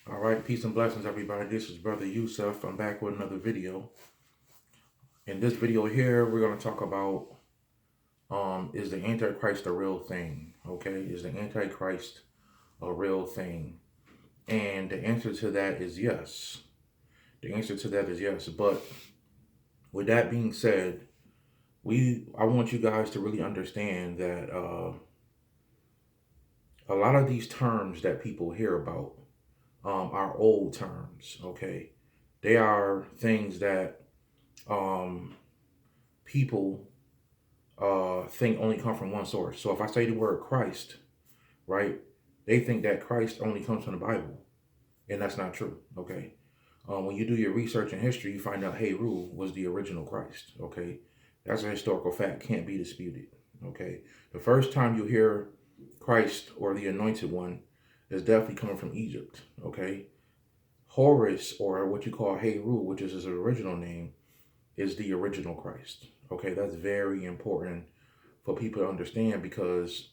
All right, peace and blessings, everybody. This is Brother Yusuf. I'm back with another video. In this video here, we're going to talk about is the Antichrist a real thing? Okay, is the Antichrist a real thing? And the answer to that is yes. The answer to that is yes. But with that being said, I want you guys to really understand that a lot of these terms that people hear about are old terms. Okay, they are things that um, people think only come from one source. So if I say the word Christ, right, they think that Christ only comes from the Bible, and that's not true. Okay, when you do your research in history, you find out Heru was the original Christ. Okay, that's a historical fact, can't be disputed. Okay, the first time you hear Christ or the Anointed One is definitely coming from Egypt. Okay, Horus, or what you call Heru, which is his original name, is the original Christ. Okay, that's very important for people to understand, because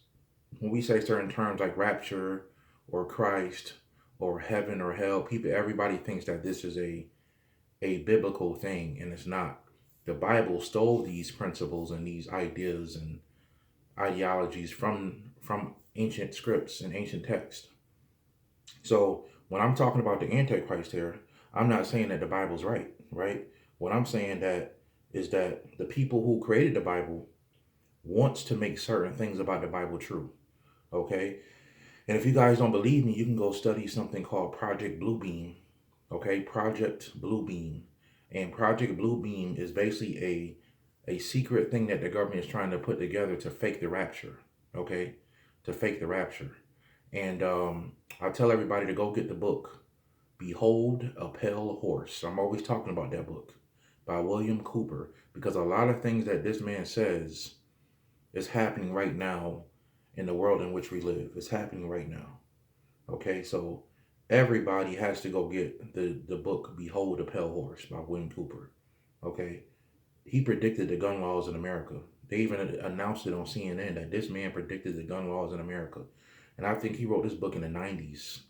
when we say certain terms like rapture or Christ or heaven or hell, everybody thinks that this is a biblical thing, and it's not. The Bible stole these principles and these ideas and ideologies from ancient scripts and ancient texts. So when I'm talking about the Antichrist here, I'm not saying that the Bible's right, right? What I'm saying that is that the people who created the Bible wants to make certain things about the Bible true. Okay. And if you guys don't believe me, you can go study something called Project Bluebeam. Okay. Project Bluebeam. And Project Bluebeam is basically a secret thing that the government is trying to put together to fake the rapture. Okay. To fake the rapture. And I tell everybody to go get the book, Behold a Pale Horse. I'm always talking about that book by William Cooper, because a lot of things that this man says is happening right now in the world in which we live. It's happening right now. Okay, so everybody has to go get the book Behold a Pale Horse by William Cooper. Okay, he predicted the gun laws in America. They even announced it on CNN that this man predicted the gun laws in America. And I think he wrote this book in the 90s.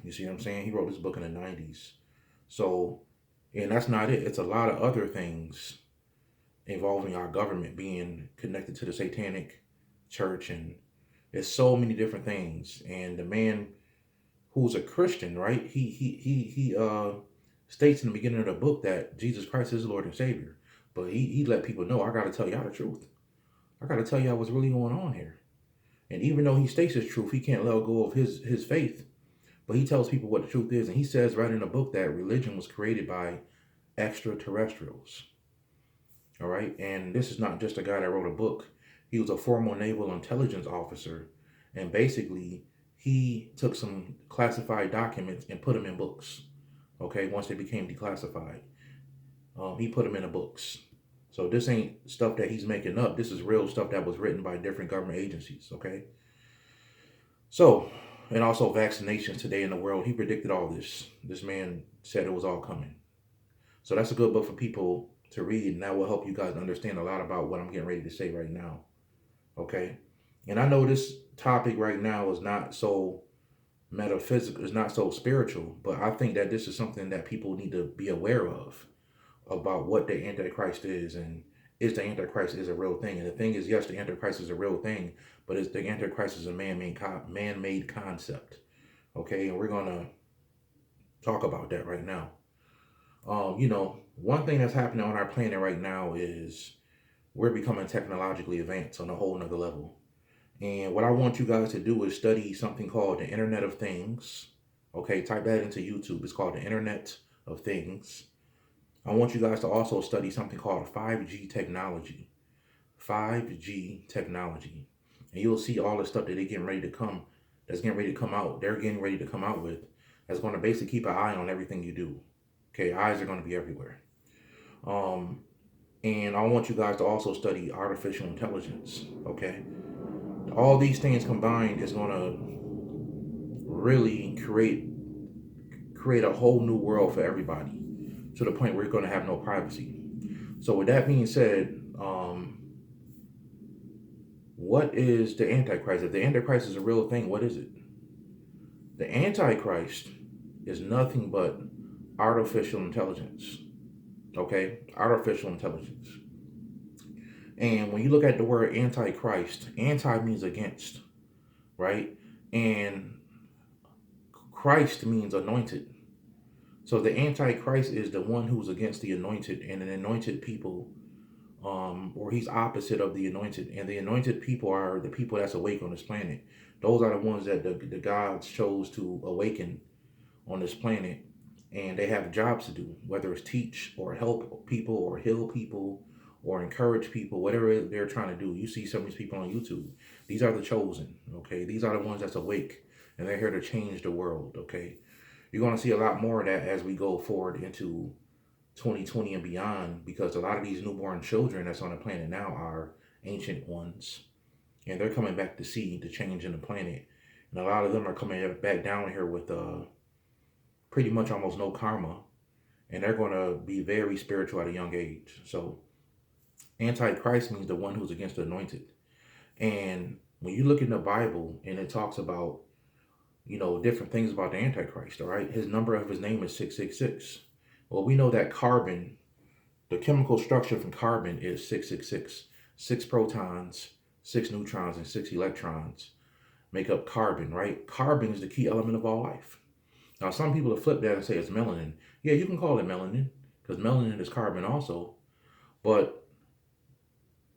You see what I'm saying? He wrote this book in the 90s. So, and that's not it. It's a lot of other things involving our government being connected to the satanic church, and there's so many different things. And the man who's a Christian, right? He states in the beginning of the book that Jesus Christ is Lord and Savior. But he let people know, I gotta tell y'all the truth. I gotta tell y'all what's really going on here. And even though he states his truth, he can't let go of his faith. But he tells people what the truth is. And he says right in the book that religion was created by extraterrestrials. All right. And this is not just a guy that wrote a book. He was a former naval intelligence officer. And basically, he took some classified documents and put them in books. Okay. Once they became declassified, he put them in the books. So this ain't stuff that he's making up. This is real stuff that was written by different government agencies. Okay. So, and also vaccinations today in the world. He predicted all this. This man said it was all coming. So that's a good book for people to read, and that will help you guys understand a lot about what I'm getting ready to say right now. Okay. And I know this topic right now is not so metaphysical, is not so spiritual, but I think that this is something that people need to be aware of, about what the Antichrist is, and is the Antichrist is a real thing. And the thing is, yes, the Antichrist is a real thing, but it's the Antichrist is a man-made concept. Okay, and we're gonna talk about that right now. One thing that's happening on our planet right now is we're becoming technologically advanced on a whole nother level. And what I want you guys to do is study something called the Internet of Things. Okay, type that into YouTube. It's called the Internet of Things. I want you guys to also study something called 5G technology. 5G technology. And you'll see all the stuff that that's getting ready to come out. They're getting ready to come out with, that's going to basically keep an eye on everything you do. Okay, eyes are going to be everywhere. Um, and I want you guys to also study artificial intelligence. Okay, all these things combined is going to really create a whole new world for everybody, to the point where you're going to have no privacy. So with that being said, what is the Antichrist? If the Antichrist is a real thing, what is it? The Antichrist is nothing but artificial intelligence. Okay, artificial intelligence. And when you look at the word antichrist, anti means against, right? And Christ means anointed. So the antichrist is the one who's against the anointed, and an anointed people, or he's opposite of the anointed. And the anointed people are the people that's awake on this planet. Those are the ones that the gods chose to awaken on this planet, and they have jobs to do, whether it's teach or help people or heal people or encourage people, whatever they're trying to do. You see some of these people on YouTube. These are the chosen, okay? These are the ones that's awake, and they're here to change the world, okay? You're going to see a lot more of that as we go forward into 2020 and beyond, because a lot of these newborn children that's on the planet now are ancient ones, and they're coming back to see the change in the planet. And a lot of them are coming back down here with pretty much almost no karma, and they're going to be very spiritual at a young age. So antichrist means the one who's against the anointed. And when you look in the Bible and it talks about, different things about the antichrist, all right, his number of his name is 666. Well, we know that carbon, the chemical structure from carbon is 666. 6 protons, 6 neutrons, and 6 electrons make up carbon, right? Carbon is the key element of all life. Now, some people have flipped that and say it's melanin. Yeah, you can call it melanin, because melanin is carbon also. But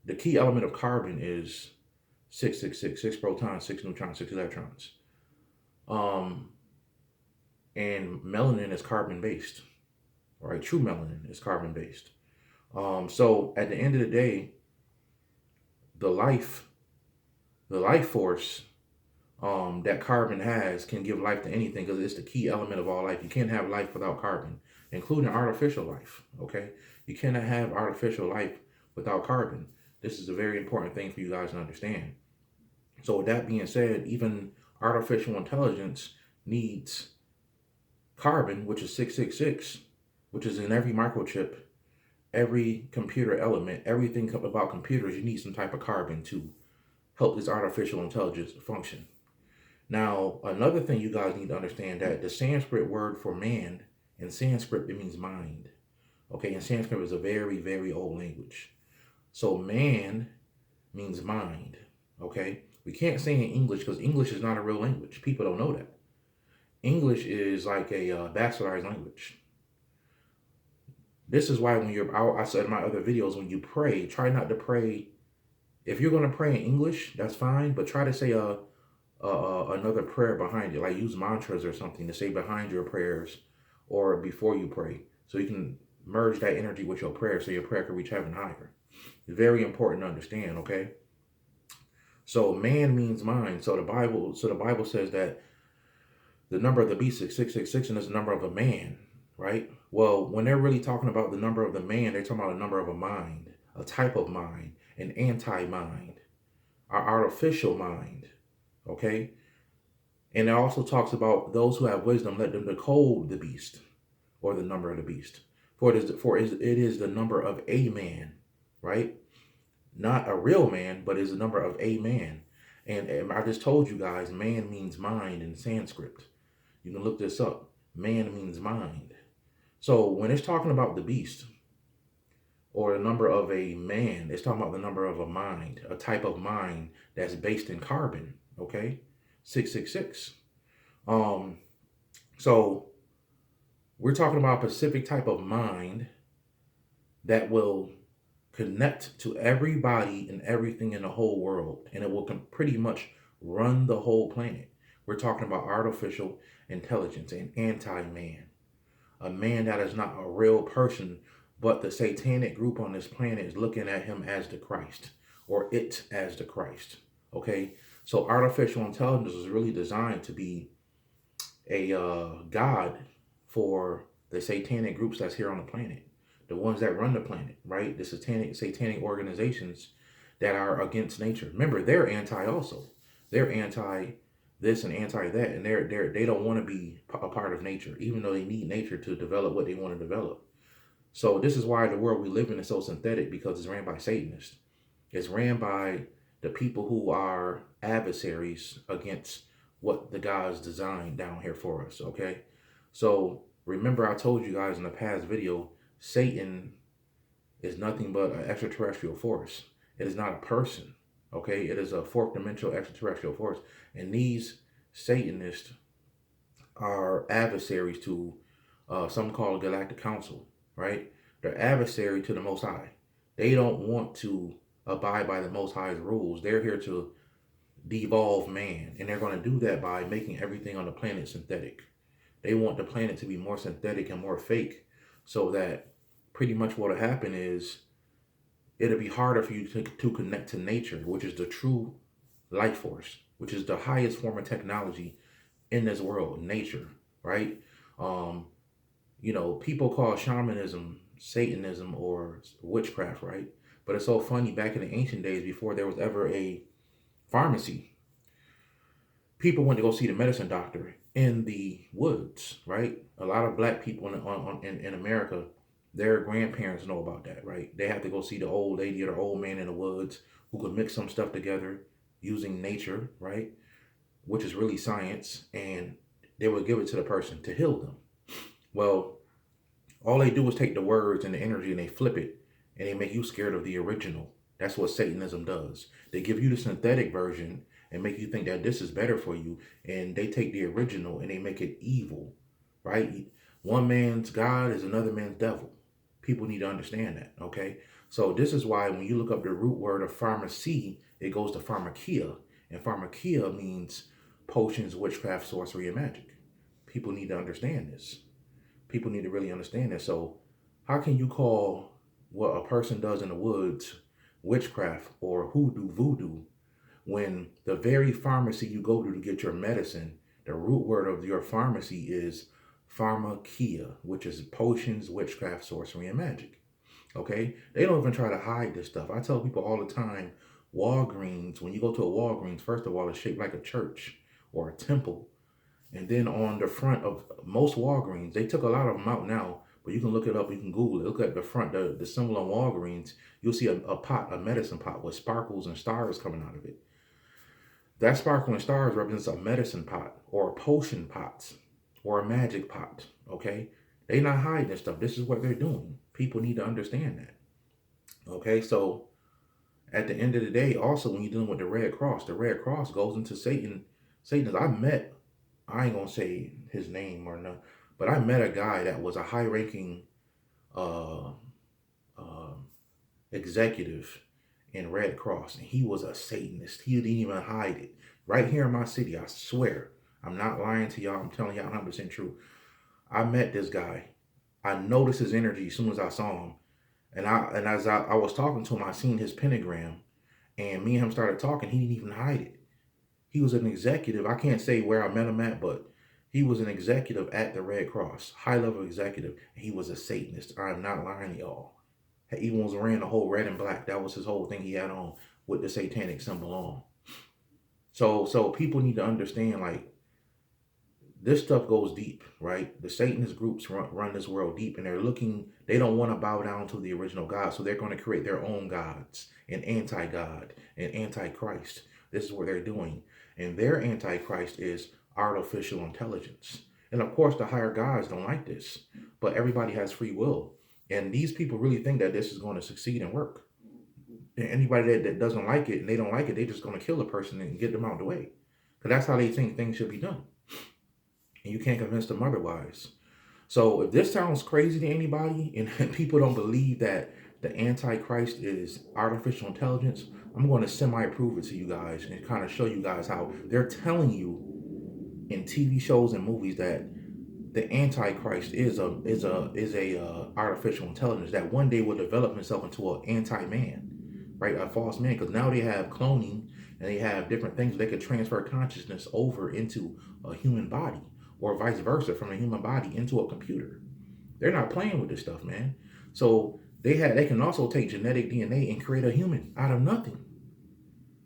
the key element of carbon is 666, 6 protons, 6 neutrons, 6 electrons. And melanin is carbon based, right? True melanin is carbon based. So at the end of the day, the life force that carbon has can give life to anything, because it's the key element of all life. You can't have life without carbon, including artificial life. Okay, you cannot have artificial life without carbon. This is a very important thing for you guys to understand. So with that being said, even artificial intelligence needs carbon, which is 666, which is in every microchip, every computer element, everything about computers. You need some type of carbon to help this artificial intelligence function. Now, another thing you guys need to understand, that the Sanskrit word for man, in Sanskrit, it means mind. Okay, and Sanskrit is a very, very old language. So man means mind. Okay, we can't say in English, because English is not a real language. People don't know that. English is like a bastardized language. This is why when I said in my other videos, when you pray, try not to pray. If you're going to pray in English, that's fine, but try to say another prayer behind it, like use mantras or something to say behind your prayers or before you pray, so you can merge that energy with your prayer, so your prayer can reach heaven higher. It's very important to understand. Okay, so man means mind. So the Bible says that the number of the beast is 666, and it's the number of a man, right? Well, when they're really talking about the number of the man, they're talking about the number of a mind, a type of mind, an anti-mind, our artificial mind. Okay, and it also talks about those who have wisdom, let them decode the beast, or the number of the beast. For it is the number of a man, right? Not a real man, but is the number of a man. And I just told you guys, man means mind in Sanskrit. You can look this up. Man means mind. So when it's talking about the beast, or the number of a man, it's talking about the number of a mind, a type of mind that's based in carbon. Okay, 666. So we're talking about a specific type of mind that will connect to everybody and everything in the whole world, and it will pretty much run the whole planet. We're talking about artificial intelligence, an anti-man, a man that is not a real person, but the satanic group on this planet is looking at him as the Christ, or it as the Christ. Okay, so artificial intelligence is really designed to be a god for the satanic groups that's here on the planet, the ones that run the planet, right? The satanic organizations that are against nature. Remember, they're anti also. They're anti this and anti that, and they don't want to be a part of nature, even though they need nature to develop what they want to develop. So this is why the world we live in is so synthetic, because it's ran by Satanists. It's ran by the people who are adversaries against what the gods designed down here for us. Okay, So remember, I told you guys in the past video, Satan is nothing but an extraterrestrial force. It is not a person. Okay, it is a fourth dimensional extraterrestrial force, and these Satanists are adversaries to some call a galactic council, right? They're adversary to the Most High. They don't want to abide by the Most High's rules. They're here to devolve man, and they're going to do that by making everything on the planet synthetic. They want the planet to be more synthetic and more fake, so that pretty much what'll happen is it'll be harder for you to connect to nature, which is the true life force, which is the highest form of technology in this world, nature, right? Um, people call shamanism Satanism or witchcraft, right? But it's so funny, back in the ancient days, before there was ever a pharmacy, people went to go see the medicine doctor in the woods, right? A lot of black people in America, their grandparents know about that, right? They have to go see the old lady or the old man in the woods who could mix some stuff together using nature, right? Which is really science, and they would give it to the person to heal them. Well, all they do is take the words and the energy and they flip it and they make you scared of the original. That's what Satanism does. They give you the synthetic version and make you think that this is better for you, and they take the original and they make it evil, right? One man's God is another man's devil. People need to understand that, okay? So this is why when you look up the root word of pharmacy, it goes to pharmakia, and pharmakia means potions, witchcraft, sorcery, and magic. People need to understand this. People need to really understand this. So how can you call what a person does in the woods witchcraft or hoodoo, voodoo, when the very pharmacy you go to get your medicine, the root word of your pharmacy is pharmakia, which is potions, witchcraft, sorcery, and magic. Okay? They don't even try to hide this stuff. I tell people all the time, Walgreens, when you go to a Walgreens, first of all, it's shaped like a church or a temple. And then on the front of most Walgreens, they took a lot of them out now, but you can look it up, you can Google it. Look at the front, the symbol on Walgreens, you'll see a pot, a medicine pot with sparkles and stars coming out of it. That sparkle and stars represents a medicine pot or a potion pot or a magic pot, okay? They not hiding this stuff. This is what they're doing. People need to understand that, okay? So at the end of the day, also when you're dealing with the Red Cross goes into Satan's. I ain't gonna say his name or no, but I met a guy that was a high-ranking uh, uh, executive in Red Cross, and he was a Satanist. He didn't even hide it. Right here in my city, I swear, I'm not lying to y'all. I'm telling y'all 100% true. I met this guy. I noticed his energy as soon as I saw him, and as I was talking to him, I seen his pentagram, and me and him started talking. He didn't even hide it. He was an executive. I can't say where I met him at, but he was an executive at the Red Cross, high-level executive. And he was a Satanist. I'm not lying to y'all. He even was wearing the whole red and black. That was his whole thing he had on with the satanic symbol on. So people need to understand, like, this stuff goes deep, right? The Satanist groups run this world deep, and they don't want to bow down to the original God, so they're going to create their own gods, an anti-God, an antichrist. This is what they're doing. And their antichrist is artificial intelligence. And of course, the higher gods don't like this, but everybody has free will. And these people really think that this is going to succeed and work. And anybody that doesn't like it and they don't like it, they're just going to kill the person and get them out of the way. Because that's how they think things should be done. And you can't convince them otherwise. So if this sounds crazy to anybody and people don't believe that the Antichrist is artificial intelligence, I'm going to semi-prove it to you guys and kind of show you guys how they're telling you in TV shows and movies that the Antichrist is a artificial intelligence that one day will develop himself into an anti-man, right? A false man, because now they have cloning and they have different things they can transfer consciousness over into a human body, or vice versa, from a human body into a computer. They're not playing with this stuff, man. So they can also take genetic DNA and create a human out of nothing.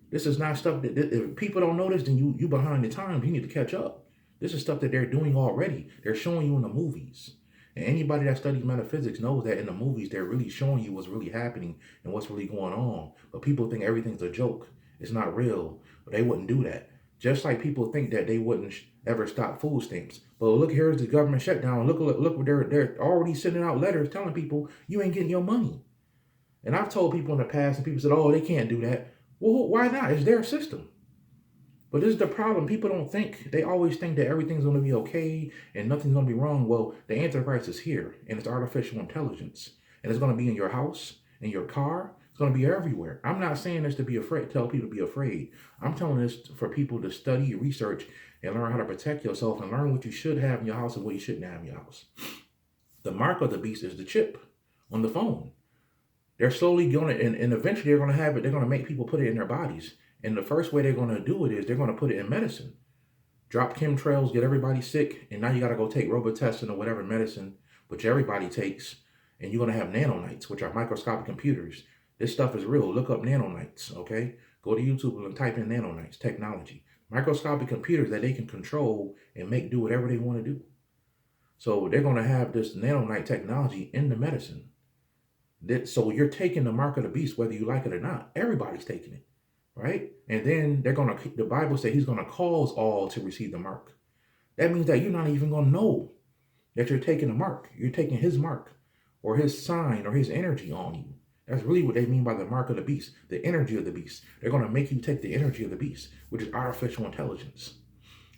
This is not stuff that if people don't know this, then you behind the times. You need to catch up. This is stuff that they're doing already. They're showing you in the movies. And anybody that studies metaphysics knows that in the movies, they're really showing you what's really happening and what's really going on. But people think everything's a joke. It's not real. But they wouldn't do that. Just like people think that they wouldn't ever stop food stamps. But look, here's the government shutdown. Look what they're already sending out letters telling people you ain't getting your money. And I've told people in the past, and people said, "Oh, they can't do that." Well, why not? It's their system. But this is the problem. People don't think, they always think that everything's going to be okay and nothing's going to be wrong. Well, the Antichrist is here, and it's artificial intelligence. And it's going to be in your house, in your car. It's going to be everywhere. I'm not saying this to be afraid, tell people to be afraid. I'm telling this for people to study, research, and learn how to protect yourself and learn what you should have in your house and what you shouldn't have in your house. The mark of the beast is the chip on the phone. They're slowly going to, and eventually they're going to have it, they're going to make people put it in their bodies. And the first way they're going to do it is they're going to put it in medicine. Drop chemtrails, get everybody sick, and now you got to go take Robitussin or whatever medicine, which everybody takes, and you're going to have nanonites, which are microscopic computers. This stuff is real. Look up nanonites, okay? Go to YouTube and type in nanonites, technology. Microscopic computers that they can control and make do whatever they want to do. So they're going to have this nanonite technology in the medicine. So you're taking the mark of the beast, whether you like it or not. Everybody's taking it, right? And then the Bible says he's going to cause all to receive the mark. That means that you're not even going to know that you're taking the mark. You're taking his mark or his sign or his energy on you. That's really what they mean by the mark of the beast, the energy of the beast. They're going to make you take the energy of the beast, which is artificial intelligence.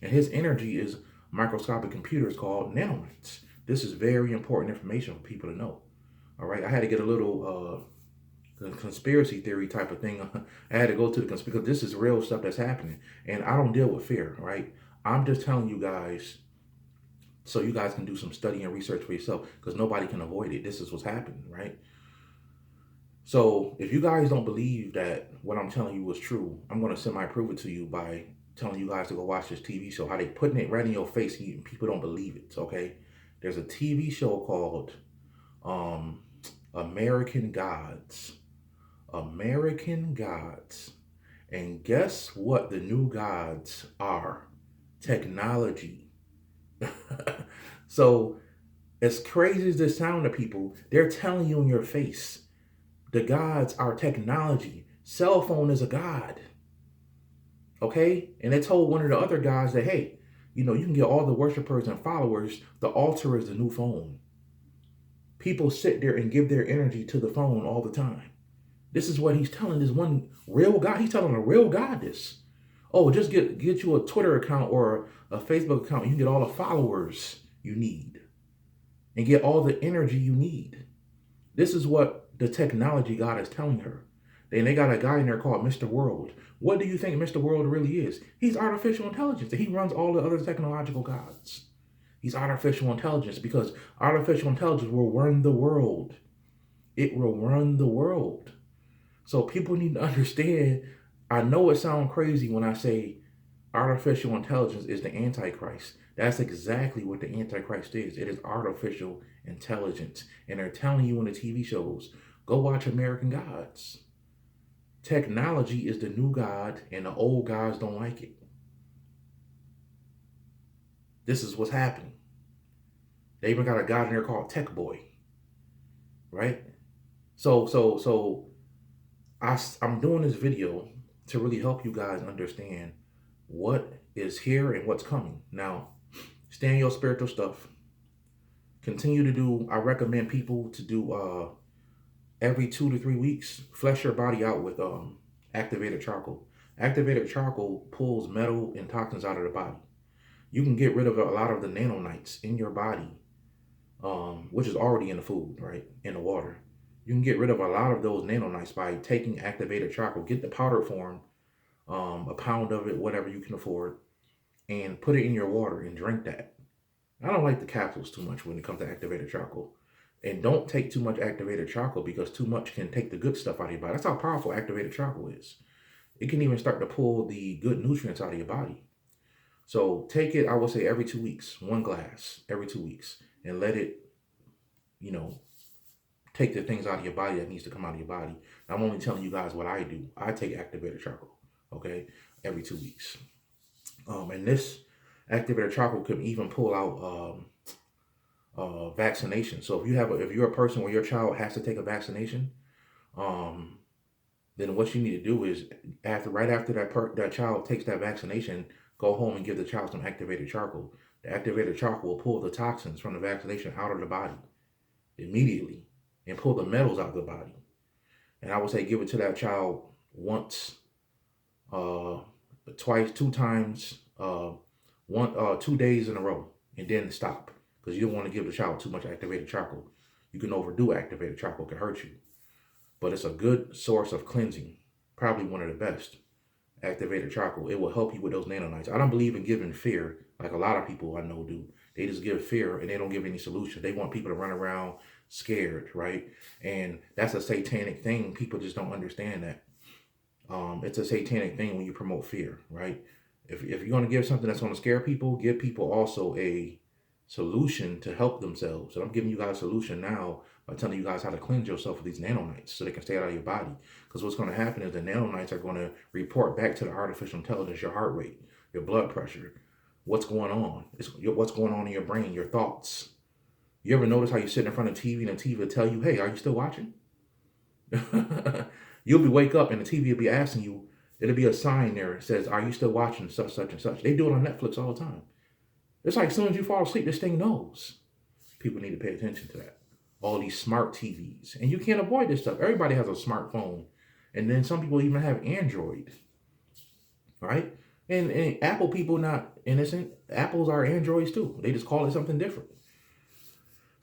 And his energy is microscopic computers called nanonites. This is very important information for people to know. All right, I had to get a little conspiracy theory type of thing. I had to go to the conspiracy because this is real stuff that's happening, and I don't deal with fear. Right, I'm just telling you guys so you guys can do some study and research for yourself because nobody can avoid it. This is what's happening, right? So if you guys don't believe that what I'm telling you is true, I'm going to semi-prove it to you by telling you guys to go watch this TV show. How they putting it right in your face, and people don't believe it. Okay, there's a TV show called American Gods. American Gods. And guess what the new gods are? Technology. So, as crazy as this sounds to people, they're telling you in your face, the gods are technology. Cell phone is a god. Okay? And they told one of the other guys that, hey, you can get all the worshipers and followers. The altar is the new phone. People sit there and give their energy to the phone all the time. This is what he's telling this one real guy. He's telling a real guy this. Oh, just get you a Twitter account or a Facebook account. You can get all the followers you need and get all the energy you need. This is what the technology God is telling her. And they got a guy in there called Mr. World. What do you think Mr. World really is? He's artificial intelligence. He runs all the other technological gods. He's artificial intelligence because artificial intelligence will run the world. It will run the world. So people need to understand, I know it sounds crazy when I say artificial intelligence is the antichrist. That's exactly what the antichrist is. It is artificial intelligence. And they're telling you in the TV shows, go watch American Gods. Technology is the new God and the old gods don't like it. This is what's happening. They even got a god in there called Tech Boy. Right? So I'm doing this video to really help you guys understand what is here and what's coming. Now, stay in your spiritual stuff. Continue to do, I recommend people to do every 2 to 3 weeks, flesh your body out with activated charcoal. Activated charcoal pulls metal and toxins out of the body. You can get rid of a lot of the nanonites in your body, which is already in the food, right? In the water. You can get rid of a lot of those nanonites by taking activated charcoal. Get the powder form, a pound of it, whatever you can afford, and put it in your water and drink that. I don't like the capsules too much when it comes to activated charcoal. And don't take too much activated charcoal because too much can take the good stuff out of your body. That's how powerful activated charcoal is. It can even start to pull the good nutrients out of your body. So take it, I would say every 2 weeks, 1 glass every 2 weeks, and let it, take the things out of your body that needs to come out of your body. I'm only telling you guys what I do. I take activated charcoal, okay, every 2 weeks. And this activated charcoal can even pull out vaccination. So if you're a person where your child has to take a vaccination, then what you need to do is right after that child takes that vaccination, go home and give the child some activated charcoal. The activated charcoal will pull the toxins from the vaccination out of the body immediately and pull the metals out of the body. And I would say give it to that child once, uh, twice, two times, 2 days in a row, and then stop, because you don't want to give the child too much activated charcoal. You can overdo activated charcoal, can hurt you, but it's a good source of cleansing, probably one of the best. Activated charcoal, it will help you with those nanonites. I don't believe in giving fear like a lot of people I know do. They just give fear and they don't give any solution. They want people to run around scared, right? And that's a satanic thing. People just don't understand that. It's a satanic thing when you promote fear, right? If you're going to give something that's going to scare people, give people also a solution to help themselves. And I'm giving you guys a solution now by telling you guys how to cleanse yourself with these nanonites so they can stay out of your body. Because what's going to happen is the nanonites are going to report back to the artificial intelligence your heart rate, your blood pressure, what's going on. What's going on in your brain, your thoughts. You ever notice how you sit in front of TV and the TV will tell you, hey, are you still watching? You'll be wake up and the TV will be asking you, it'll be a sign there that says, are you still watching such and such? They do it on Netflix all the time. It's like as soon as you fall asleep, this thing knows. People need to pay attention to that. All these smart TVs. And you can't avoid this stuff. Everybody has a smartphone. And then some people even have Android. Right? And Apple people not innocent. Apples are Androids too. They just call it something different.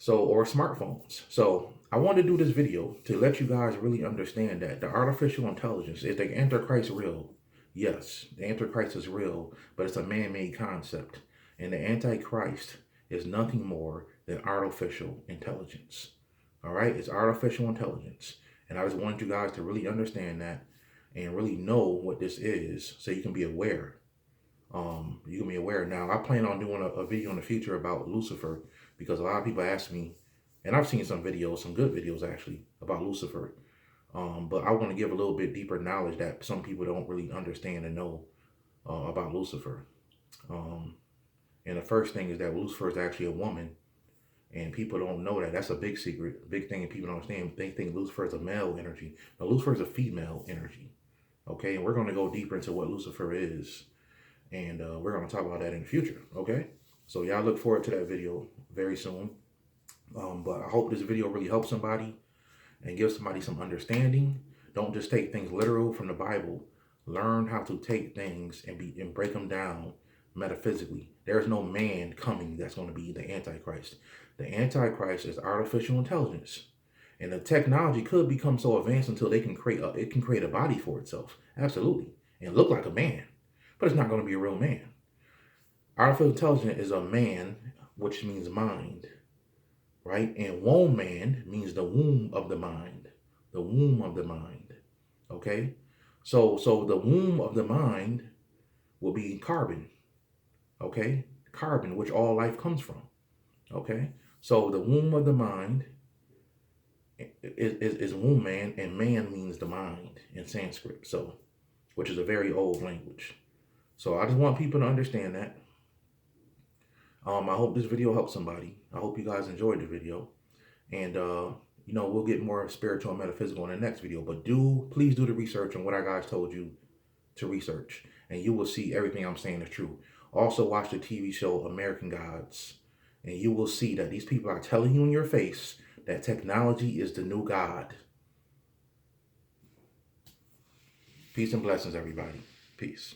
Or smartphones. So I wanted to do this video to let you guys really understand that the artificial intelligence, is the antichrist real? Yes, the antichrist is real, but it's a man-made concept. And the antichrist is nothing more than artificial intelligence. All right, it's artificial intelligence. And I just wanted you guys to really understand that and really know what this is so you can be aware. You can be aware. Now, I plan on doing a video in the future about Lucifer, because a lot of people ask me, and I've seen some videos, some good videos actually, about Lucifer. But I want to give a little bit deeper knowledge that some people don't really understand and know about Lucifer. And the first thing is that Lucifer is actually a woman, and people don't know that. That's a big secret, big thing, and people don't understand. They think Lucifer is a male energy. Now, Lucifer is a female energy. Okay, and we're going to go deeper into what Lucifer is, and we're going to talk about that in the future. Okay, so y'all look forward to that video very soon. But I hope this video really helps somebody and gives somebody some understanding. Don't just take things literal from the Bible. Learn how to take things and break them down metaphysically. There's no man coming that's going to be the Antichrist. The Antichrist is artificial intelligence. And the technology could become so advanced until they can create a body for itself. Absolutely. And look like a man. But it's not going to be a real man. Artificial intelligence is a man, which means mind. Right? And womb man means the womb of the mind. The womb of the mind. Okay? So the womb of the mind will be carbon. Okay? Carbon, which all life comes from. Okay? So the womb of the mind is womb man, and man means the mind in Sanskrit. So, which is a very old language. So I just want people to understand that. I hope this video helps somebody. I hope you guys enjoyed the video. And, we'll get more spiritual and metaphysical in the next video. But please do the research on what I guys told you to research. And you will see everything I'm saying is true. Also, watch the TV show American Gods. And you will see that these people are telling you in your face that technology is the new God. Peace and blessings, everybody. Peace.